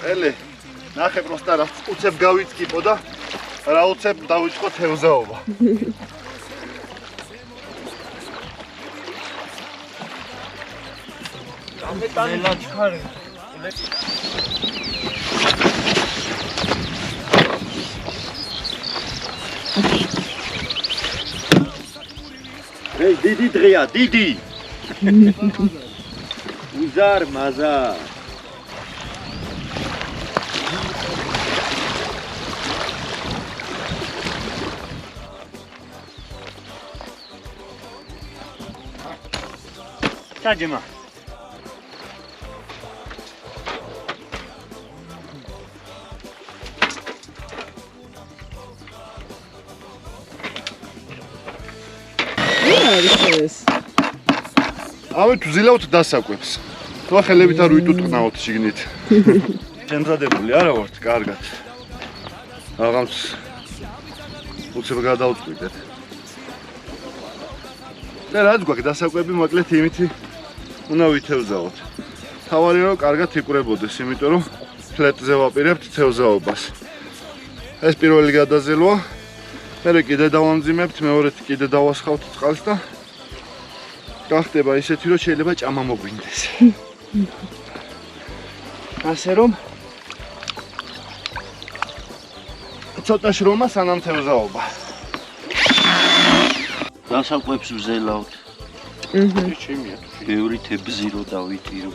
ელე, ნახე პროსტა რა უცებ გავიწყიპო და რა უცებ დავიწყო თევზაობა. ამეტანი ლაჩქარი. Hey, დიდი დღეა, დიდი. უზარ მაზა. ჩაჯემა. ამით ვზილავთ დასაკვებს. თუ ხელებით არ ვიტუტყნავთ შიგნით. შემზადებული არა ვართ, კარგად. აღამს უცებ გადავწყვიტეთ. და რაც გვაქვს დასაკვები, მოკლედ იმითი უნდა ვითევზაოთ. თავარი რომ კარგად იკვრებოდეს, იმიტომ რომ ფლეტზე ვაპირებთ თევზაობას. ეს პირველი გადაზელვა. მერე კიდე დავამძიმებთ, მეორეთი კიდე დავასხავთ წყალს და გახდება ისეთი, რომ შეიძლება ჭამა მოგვინდეს. ასე რომ ცოტა შრომა სანამ თევზაობა. დასაკვებს ვზელავთ. ჩემია. ბევრი თებზი რო დავიტირო.